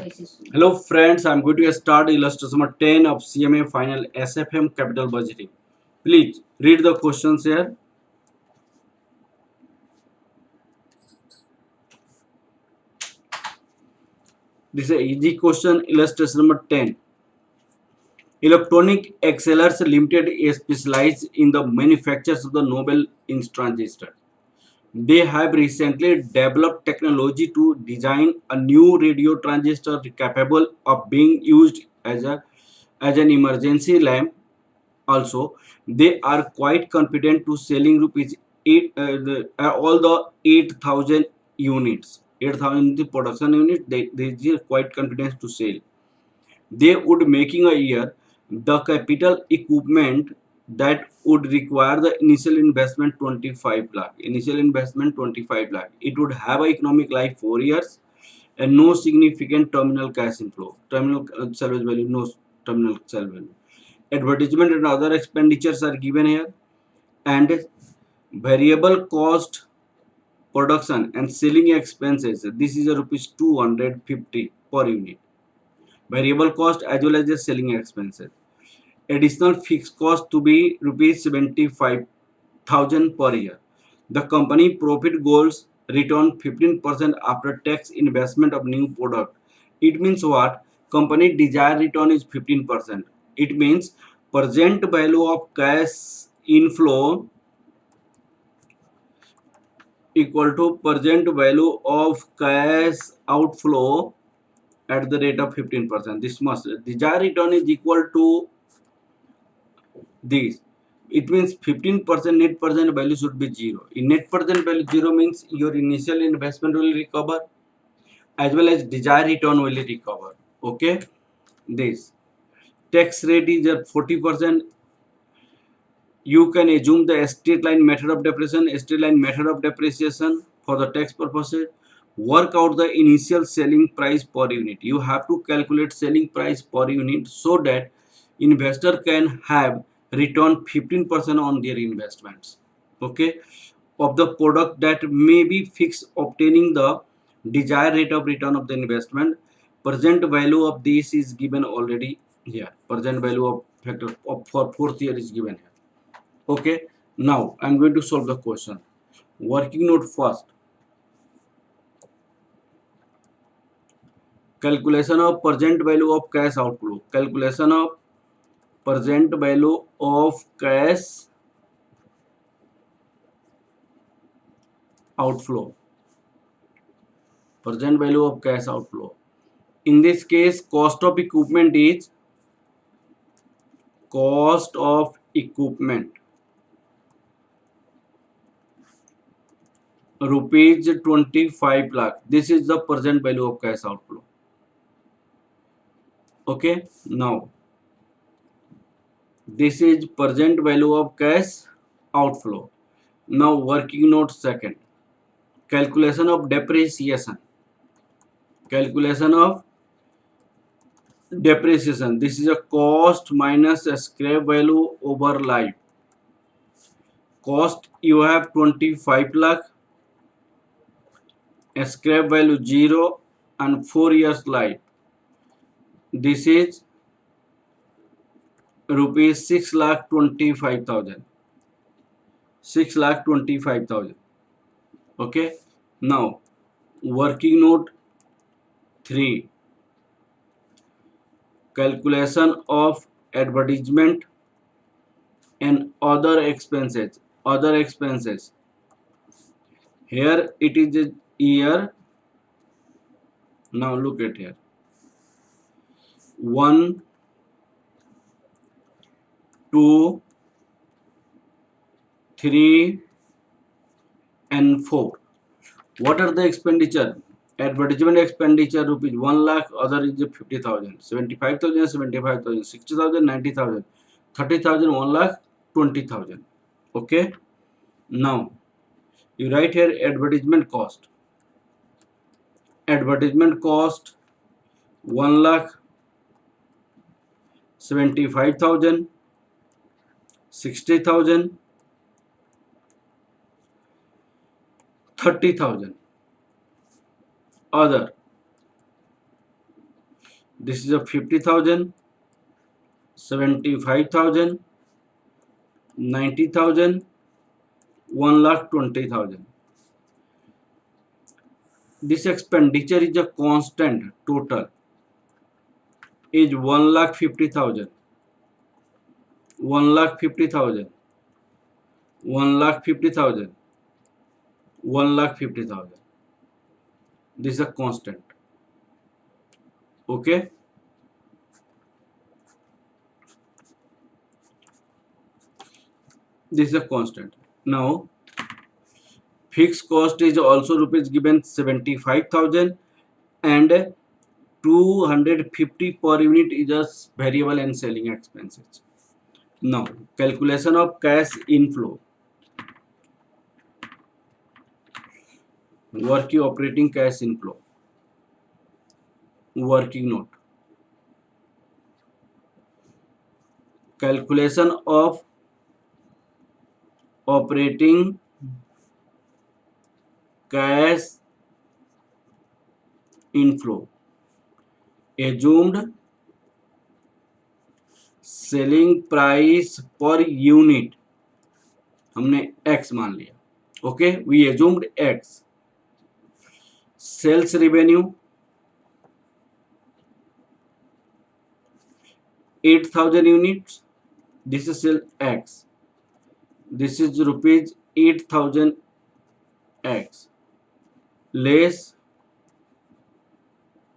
Hello friends, I'm going to start illustration number 10 of CMA final SFM capital budgeting. Please read the questions here. This is a easy question. Illustration number 10. Electronic Accelerators Limited is specialized in the manufactures of the Nobel in transistor. They have recently developed technology to design a new radio transistor capable of being used as an emergency lamp. Also, they are quite confident to selling rupees 8 all the 8,000 units. 8,000 the production unit. They are quite confident to sell. They would making a year the capital equipment that would require the initial investment 25 lakh. Initial investment 25 lakh. It would have a economic life 4 years and no significant terminal cash inflow. Terminal salvage value, no terminal salvage value. Advertisement and other expenditures are given here, and variable cost production and selling expenses, this is a rupees 250 per unit, variable cost as well as the selling expenses. Additional fixed cost to be rupees 75,000 per year. The company profit goals return 15% after tax investment of new product. It means what? Company desired return is 15%. It means present value of cash inflow equal to present value of cash outflow at the rate of 15%. This must desired return is equal to this. It means 15% net present value should be 0. In net present value 0 means your initial investment will recover as well as desired return will recover. Okay, this tax rate is at 40%. You can assume the straight line method of depreciation for the tax purposes. Work out the initial selling price per unit. You have to calculate selling price per unit so that investor can have return 15% on their investments. Okay, of the product that may be fixed, obtaining the desired rate of return of the investment. Present value of this is given already here. Present value of factor of for fourth year is given here. Okay, now I'm going to solve the question. Working note first. Calculation of present value of cash outflow. Calculation of present value of cash outflow. Present value of cash outflow. In this case, cost of equipment is cost of equipment. Rupees 25 lakh. This is the present value of cash outflow. Okay, now this is present value of cash outflow. Now working note second. Calculation of depreciation. Calculation of depreciation. This is a cost minus a scrap value over life. Cost you have 25 lakh. A scrap value 0 and 4 years life. This is rupees 6,25,000. 6,25,000. Okay. Now working note 3. Calculation of advertisement and other expenses. Other expenses. Here it is a year. Now look at here. 1, 2, 3 and 4. What are the expenditure? Advertisement expenditure rupees 1 lakh, other is 50,000, 75,000, 75,000, 60,000, 90,000, 30,000, 1 lakh, 20,000. Okay. Now you write here advertisement cost. Advertisement cost 1 lakh, 75,000, 60,000, 30,000. Other This is a 50,000, 75,000, 90,000, 1,20,000. This expenditure is a constant. Total is 1,50,000, 1,50,000, 1,50,000, 1,50,000. This is a constant. Okay. This is a constant. Now fixed cost is also rupees given 75,000 and 250 per unit is a variable and selling expenses. Now calculation of cash inflow. Working operating cash inflow. Working note. Calculation of operating cash inflow. Assumed selling price per unit हमने x मान लिया. Okay, we assumed x. Sales revenue 8,000 units. This is sale x. This is rupees 8,000 x less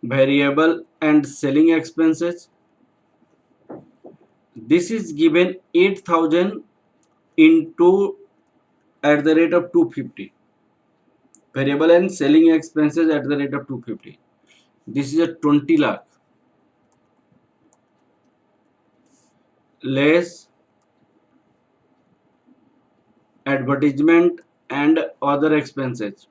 variable and selling expenses. This is given 8,000 into at the rate of 250. Variable and selling expenses at the rate of 250. This is a 20 lakh less advertisement and other expenses.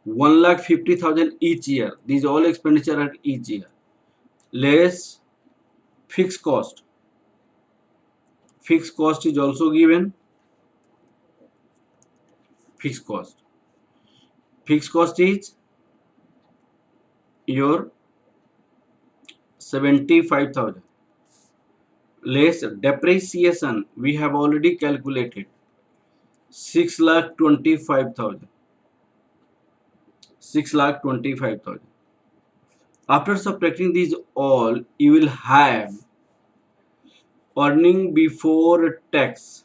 1,50,000 each year. These all expenditure at each year. Less fixed cost. Fixed cost is also given. Fixed cost. Fixed cost is your 75,000. Less depreciation. We have already calculated 6,25,000. 6,25,000. After subtracting these all, you will have earning before tax.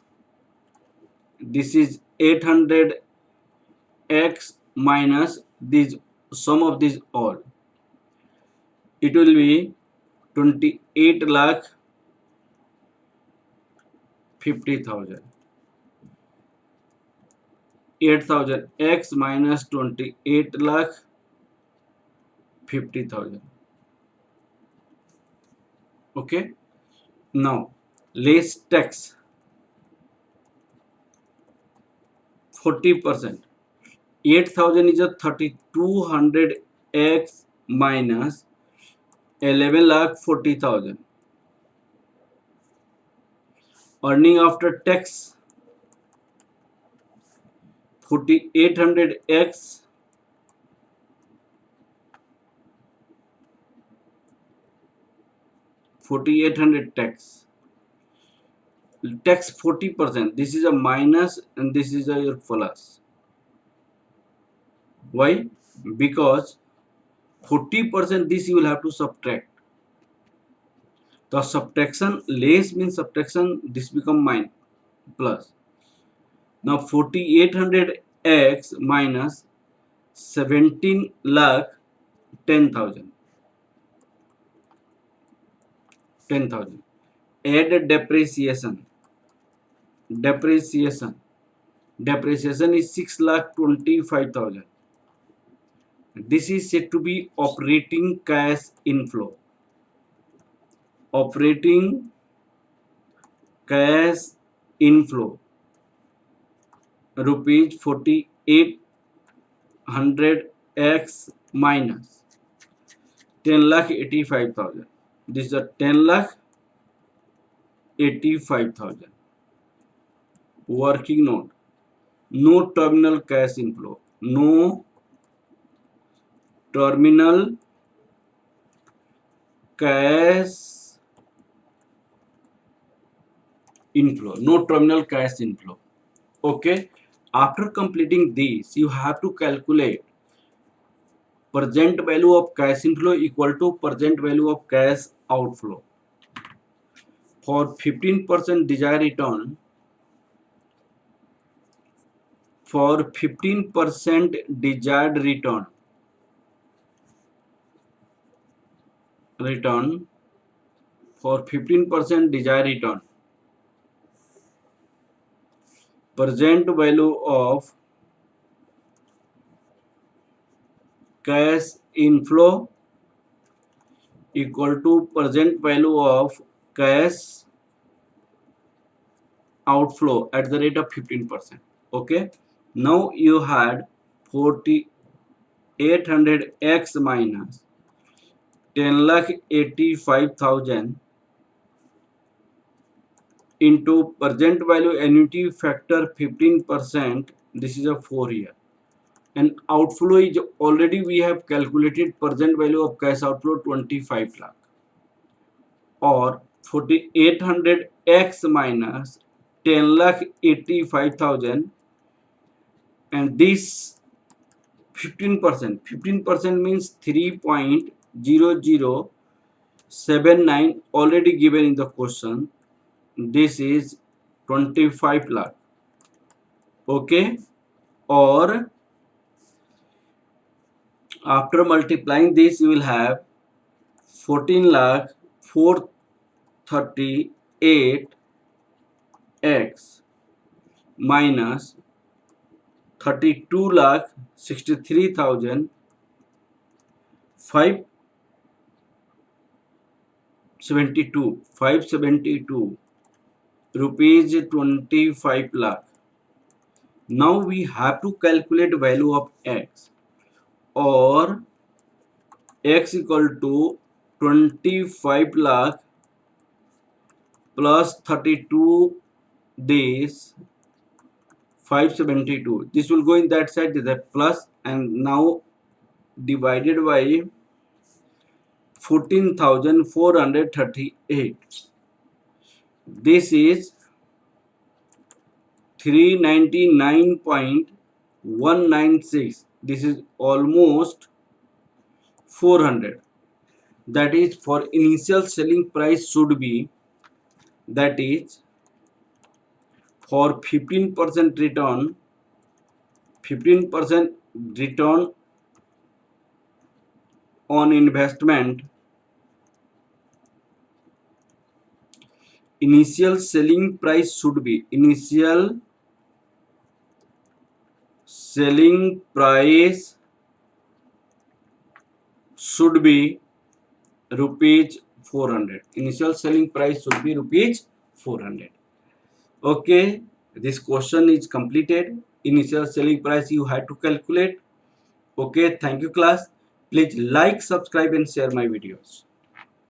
This is 800x minus this sum of these all. It will be 28 lakh 50,000. 8,000 x minus 28 lakh 50,000. Okay. Now less tax 40%. 8,000 is a 3,200 x minus 11 lakh 40,000. Earning after tax 4,800 x 4,800 tax. Tax 40%. This is a minus and this is a your plus. Why? Because 40% this you will have to subtract. The subtraction less means subtraction, this become minus plus. Now 4,800 x minus 17 lakh 10,000. 10,000. Add depreciation. Depreciation is 6,25,000. This is said to be operating cash inflow. Operating cash inflow rupees 4,800 x minus 10,85,000. This is a 10,85,000. Working note. No terminal cash inflow. No terminal cash inflow, no terminal cash inflow. Okay, after completing this, you have to calculate present value of cash inflow equal to present value of cash outflow. For 15% desired return, for 15% desired return, for 15% desired return, present value of cash inflow equal to present value of cash outflow at the rate of 15%. Okay, now you had 4800x minus 10,85,000 into present value annuity factor 15%. This is a 4 year, and outflow is already we have calculated present value of cash outflow 25 lakh, or 4800x minus 10,85,000, and this 15% means 3.0079 already given in the question. This is 25 lakh. Okay, or after multiplying this you will have 14 lakh 438 x minus 32 lakh 63,572 rupees 25 lakh. Now we have to calculate value of x, or x equal to 25 lakh plus 32 days 572. This will go in that side, that plus, and now divided by 14,438. This is 399.196. This is almost 400. That is, for initial selling price should be, that is, for 15% return, 15% return on investment, initial selling price should be, initial selling price should be rupees 400. Initial selling price should be rupees 400. Okay, this question is completed. Initial selling price you had to calculate. Okay, thank you class. Please like, subscribe and share my videos.